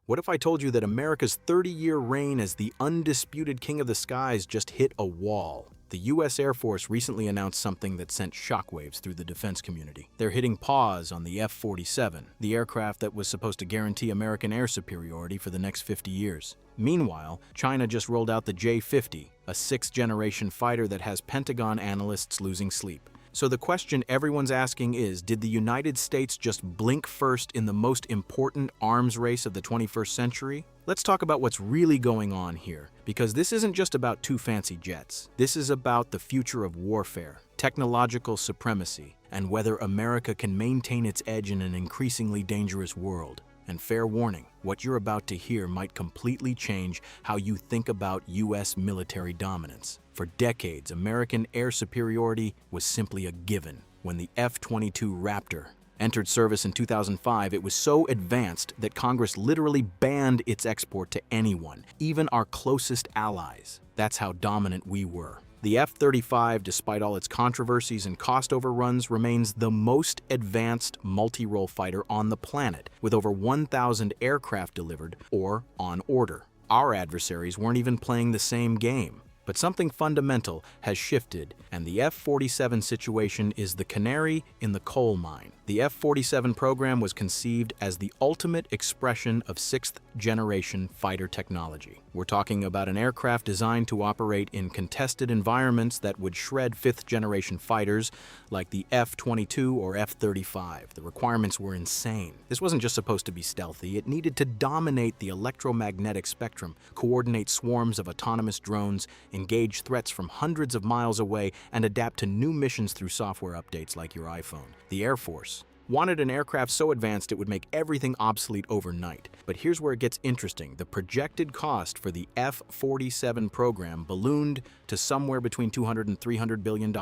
What if I told you that America's 30-year reign as the undisputed king of the skies just hit a wall? The U.S. Air Force recently announced something that sent shockwaves through the defense community. They're hitting pause on the F-47, the aircraft that was supposed to guarantee American air superiority for the next 50 years. Meanwhile, China just rolled out the J-50, a sixth-generation fighter that has Pentagon analysts losing sleep. So the question everyone's asking is, did the United States just blink first in the most important arms race of the 21st century? Let's talk about what's really going on here, because this isn't just about two fancy jets. This is about the future of warfare, technological supremacy, and whether America can maintain its edge in an increasingly dangerous world. And fair warning, what you're about to hear might completely change how you think about U.S. military dominance. For decades, American air superiority was simply a given. When the F-22 Raptor entered service in 2005, it was so advanced that Congress literally banned its export to anyone, even our closest allies. That's how dominant we were. The F-35, despite all its controversies and cost overruns, remains the most advanced multi-role fighter on the planet, with over 1,000 aircraft delivered or on order. Our adversaries weren't even playing the same game. But something fundamental has shifted, and the F-47 situation is the canary in the coal mine. The F-47 program was conceived as the ultimate expression of sixth-generation fighter technology. We're talking about an aircraft designed to operate in contested environments that would shred fifth-generation fighters like the F-22 or F-35. The requirements were insane. This wasn't just supposed to be stealthy. It needed to dominate the electromagnetic spectrum, coordinate swarms of autonomous drones, engage threats from hundreds of miles away, and adapt to new missions through software updates like your iPhone. The Air Force wanted an aircraft so advanced it would make everything obsolete overnight. But here's where it gets interesting. The projected cost for the F-47 program ballooned to somewhere between $200 and $300 billion.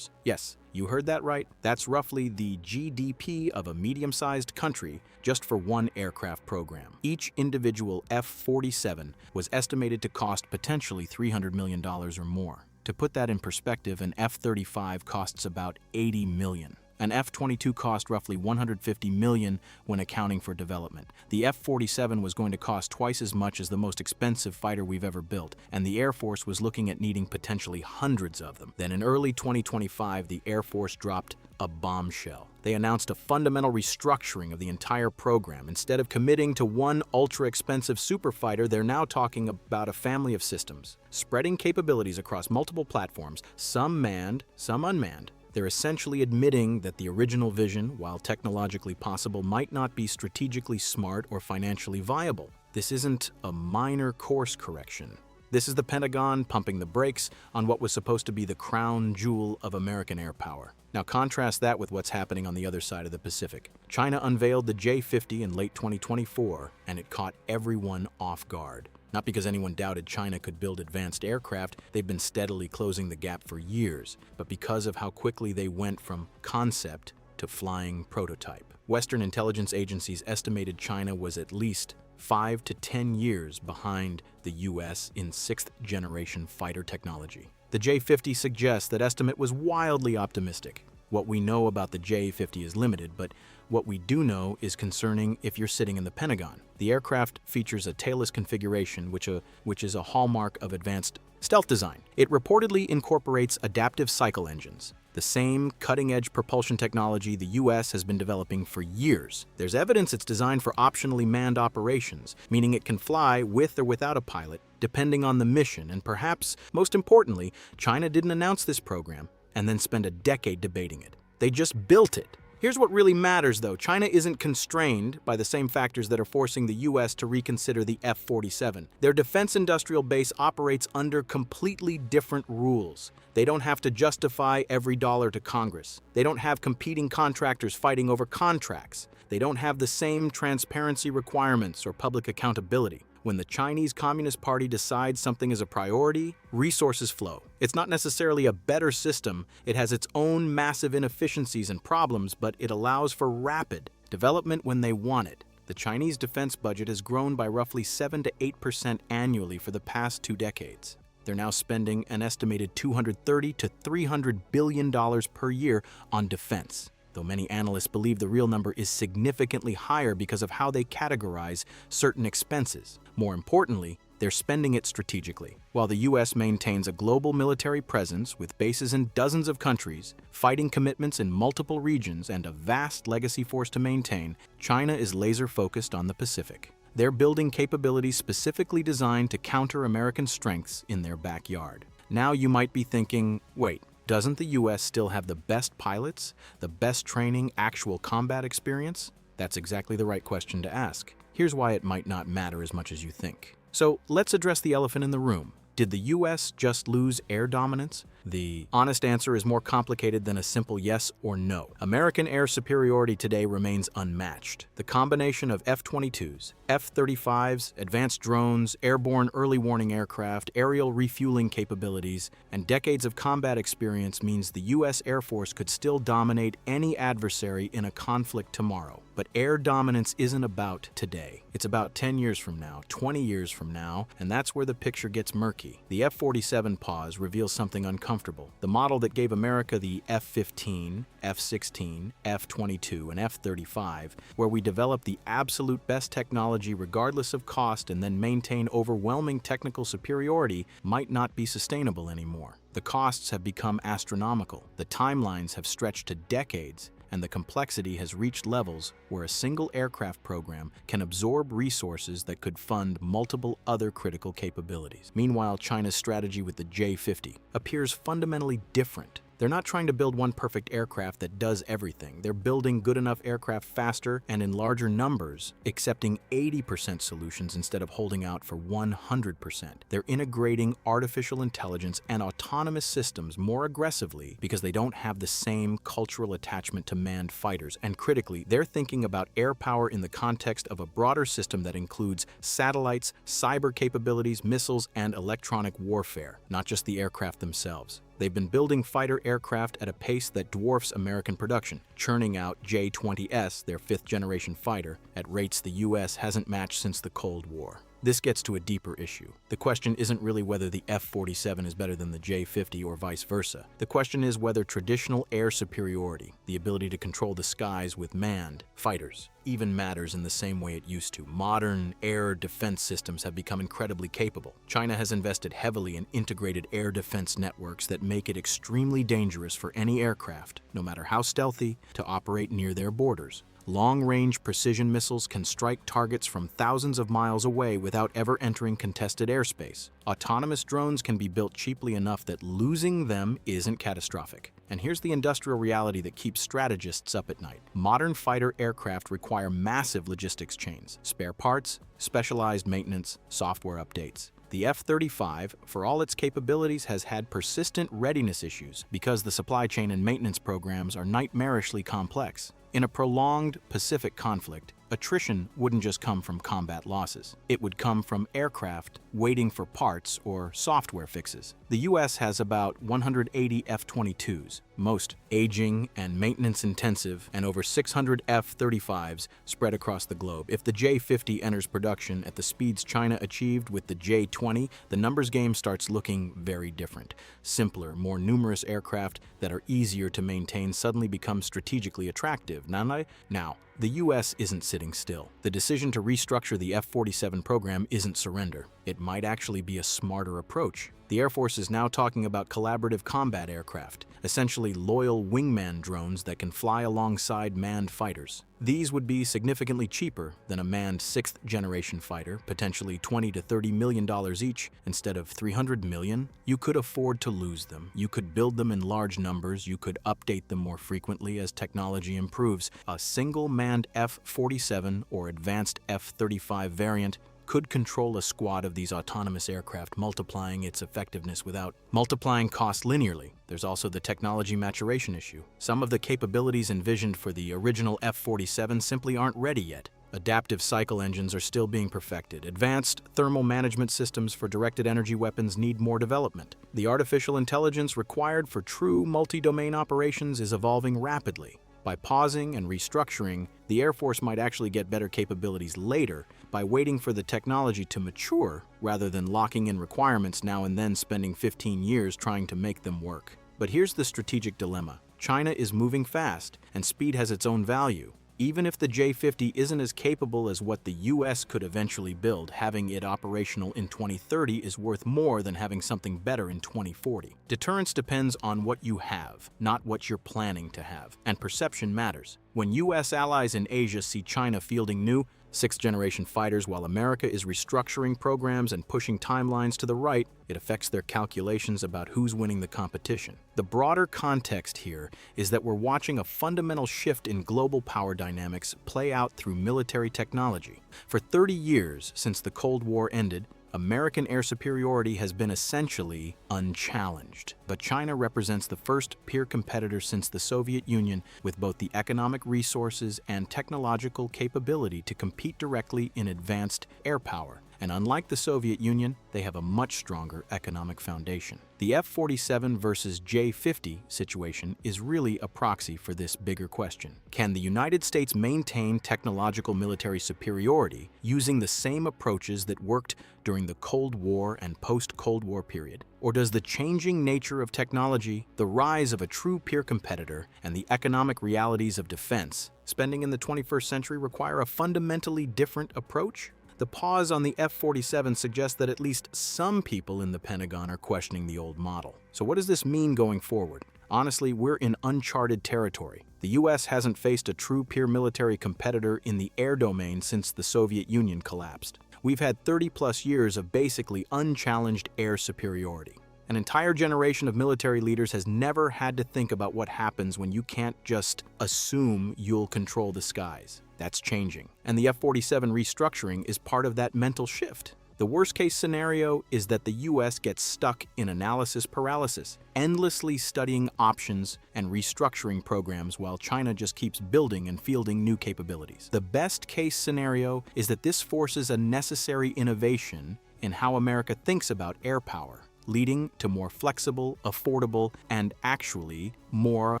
Yes, you heard that right. That's roughly the GDP of a medium-sized country just for one aircraft program. Each individual F-47 was estimated to cost potentially $300 million or more. To put that in perspective, an F-35 costs about $80 million. An F-22 cost roughly $150 million when accounting for development. The F-47 was going to cost twice as much as the most expensive fighter we've ever built, and the Air Force was looking at needing potentially hundreds of them. Then in early 2025, the Air Force dropped a bombshell. They announced a fundamental restructuring of the entire program. Instead of committing to one ultra-expensive superfighter, they're now talking about a family of systems, spreading capabilities across multiple platforms, some manned, some unmanned. They're essentially admitting that the original vision, while technologically possible, might not be strategically smart or financially viable. This isn't a minor course correction. This is the Pentagon pumping the brakes on what was supposed to be the crown jewel of American air power. Now contrast that with what's happening on the other side of the Pacific. China unveiled the J-50 in late 2024, and it caught everyone off guard. Not because anyone doubted China could build advanced aircraft, they've been steadily closing the gap for years, but because of how quickly they went from concept to flying prototype. Western intelligence agencies estimated China was at least 5 to 10 years behind the US in sixth-generation fighter technology. The J-50 suggests that estimate was wildly optimistic. What we know about the J-50 is limited, but what we do know is concerning if you're sitting in the Pentagon. The aircraft features a tailless configuration, which is a hallmark of advanced stealth design. It reportedly incorporates adaptive cycle engines, the same cutting-edge propulsion technology the US has been developing for years. There's evidence it's designed for optionally manned operations, meaning it can fly with or without a pilot, depending on the mission, and perhaps, most importantly, China didn't announce this program and then spend a decade debating it. They just built it. Here's what really matters, though. China isn't constrained by the same factors that are forcing the US to reconsider the F-47. Their defense industrial base operates under completely different rules. They don't have to justify every dollar to Congress. They don't have competing contractors fighting over contracts. They don't have the same transparency requirements or public accountability. When the Chinese Communist Party decides something is a priority, resources flow. It's not necessarily a better system. It has its own massive inefficiencies and problems, but it allows for rapid development when they want it. The Chinese defense budget has grown by roughly 7 to 8% annually for the past 2 decades. They're now spending an estimated $230 to $300 billion per year on defense. though many analysts believe the real number is significantly higher because of how they categorize certain expenses. More importantly, they're spending it strategically. While the U.S. maintains a global military presence with bases in dozens of countries, fighting commitments in multiple regions, and a vast legacy force to maintain, China is laser-focused on the Pacific. They're building capabilities specifically designed to counter American strengths in their backyard. Now you might be thinking, wait, doesn't the U.S. still have the best pilots, the best training, actual combat experience? That's exactly the right question to ask. Here's why it might not matter as much as you think. So let's address the elephant in the room. Did the U.S. just lose air dominance? The honest answer is more complicated than a simple yes or no. American air superiority today remains unmatched. The combination of F-22s, F-35s, advanced drones, airborne early warning aircraft, aerial refueling capabilities, and decades of combat experience means the U.S. Air Force could still dominate any adversary in a conflict tomorrow. But air dominance isn't about today. It's about 10 years from now, 20 years from now, and that's where the picture gets murky. The F-47 pause reveals something uncomfortable. The model that gave America the F-15, F-16, F-22, and F-35, where we develop the absolute best technology regardless of cost and then maintain overwhelming technical superiority, might not be sustainable anymore. The costs have become astronomical. The timelines have stretched to decades, and the complexity has reached levels where a single aircraft program can absorb resources that could fund multiple other critical capabilities. Meanwhile, China's strategy with the J-50 appears fundamentally different. They're not trying to build one perfect aircraft that does everything. They're building good enough aircraft faster and in larger numbers, accepting 80% solutions instead of holding out for 100%. They're integrating artificial intelligence and autonomous systems more aggressively because they don't have the same cultural attachment to manned fighters. And critically, they're thinking about air power in the context of a broader system that includes satellites, cyber capabilities, missiles, and electronic warfare, not just the aircraft themselves. They've been building fighter aircraft at a pace that dwarfs American production, churning out J-20S, their fifth-generation fighter, at rates the U.S. hasn't matched since the Cold War. This gets to a deeper issue. The question isn't really whether the F-47 is better than the J-50 or vice versa. The question is whether traditional air superiority, the ability to control the skies with manned fighters, even matters in the same way it used to. Modern air defense systems have become incredibly capable. China has invested heavily in integrated air defense networks that make it extremely dangerous for any aircraft, no matter how stealthy, to operate near their borders. Long-range precision missiles can strike targets from thousands of miles away without ever entering contested airspace. Autonomous drones can be built cheaply enough that losing them isn't catastrophic. And here's the industrial reality that keeps strategists up at night. Modern fighter aircraft require massive logistics chains, spare parts, specialized maintenance, software updates. The F-35, for all its capabilities, has had persistent readiness issues because the supply chain and maintenance programs are nightmarishly complex. In a prolonged Pacific conflict, attrition wouldn't just come from combat losses. It would come from aircraft waiting for parts or software fixes. The U.S. has about 180 F-22s, most aging and maintenance-intensive, and over 600 F-35s spread across the globe. If the J-50 enters production at the speeds China achieved with the J-20, the numbers game starts looking very different. Simpler, more numerous aircraft that are easier to maintain suddenly become strategically attractive. Now, the U.S. isn't sitting still. The decision to restructure the F-47 program isn't surrender. It might actually be a smarter approach. The Air Force is now talking about collaborative combat aircraft, essentially loyal wingman drones that can fly alongside manned fighters. These would be significantly cheaper than a manned sixth-generation fighter, potentially $20 to $30 million each instead of $300 million. You could afford to lose them. You could build them in large numbers. You could update them more frequently as technology improves. A single manned F-47 or advanced F-35 variant could control a squad of these autonomous aircraft, multiplying its effectiveness without multiplying cost linearly. There's also the technology maturation issue. Some of the capabilities envisioned for the original F-47 simply aren't ready yet. Adaptive cycle engines are still being perfected. Advanced thermal management systems for directed energy weapons need more development. The artificial intelligence required for true multi-domain operations is evolving rapidly. By pausing and restructuring, the Air Force might actually get better capabilities later by waiting for the technology to mature rather than locking in requirements now and then spending 15 years trying to make them work. But here's the strategic dilemma. China is moving fast, and speed has its own value. Even if the J-50 isn't as capable as what the US could eventually build, having it operational in 2030 is worth more than having something better in 2040. Deterrence depends on what you have, not what you're planning to have, and perception matters. When US allies in Asia see China fielding new, sixth-generation fighters while America is restructuring programs and pushing timelines to the right, it affects their calculations about who's winning the competition. The broader context here is that we're watching a fundamental shift in global power dynamics play out through military technology. For 30 years since the Cold War ended, American air superiority has been essentially unchallenged, but China represents the first peer competitor since the Soviet Union with both the economic resources and technological capability to compete directly in advanced air power. And unlike the Soviet Union, they have a much stronger economic foundation. The F-47 versus J-50 situation is really a proxy for this bigger question. Can the United States maintain technological military superiority using the same approaches that worked during the Cold War and post-Cold War period? Or does the changing nature of technology, the rise of a true peer competitor, and the economic realities of defense spending in the 21st century require a fundamentally different approach? The pause on the F-47 suggests that at least some people in the Pentagon are questioning the old model. So what does this mean going forward? Honestly, we're in uncharted territory. The US hasn't faced a true peer military competitor in the air domain since the Soviet Union collapsed. We've had 30-plus years of basically unchallenged air superiority. An entire generation of military leaders has never had to think about what happens when you can't just assume you'll control the skies. That's changing. And the F-47 restructuring is part of that mental shift. The worst-case scenario is that the US gets stuck in analysis paralysis, endlessly studying options and restructuring programs while China just keeps building and fielding new capabilities. The best-case scenario is that this forces a necessary innovation in how America thinks about air power, leading to more flexible, affordable, and actually more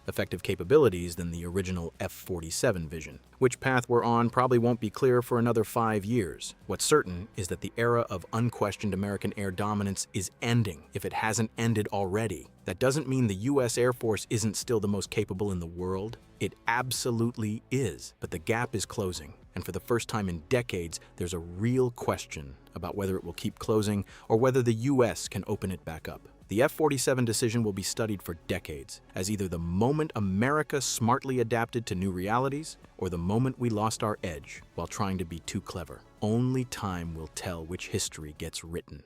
effective capabilities than the original F-47 vision. Which path we're on probably won't be clear for another 5 years. What's certain is that the era of unquestioned American air dominance is ending, if it hasn't ended already. That doesn't mean the US Air Force isn't still the most capable in the world. It absolutely is, but the gap is closing. And for the first time in decades, there's a real question about whether it will keep closing or whether the US can open it back up. The F-47 decision will be studied for decades as either the moment America smartly adapted to new realities or the moment we lost our edge while trying to be too clever. Only time will tell which history gets written.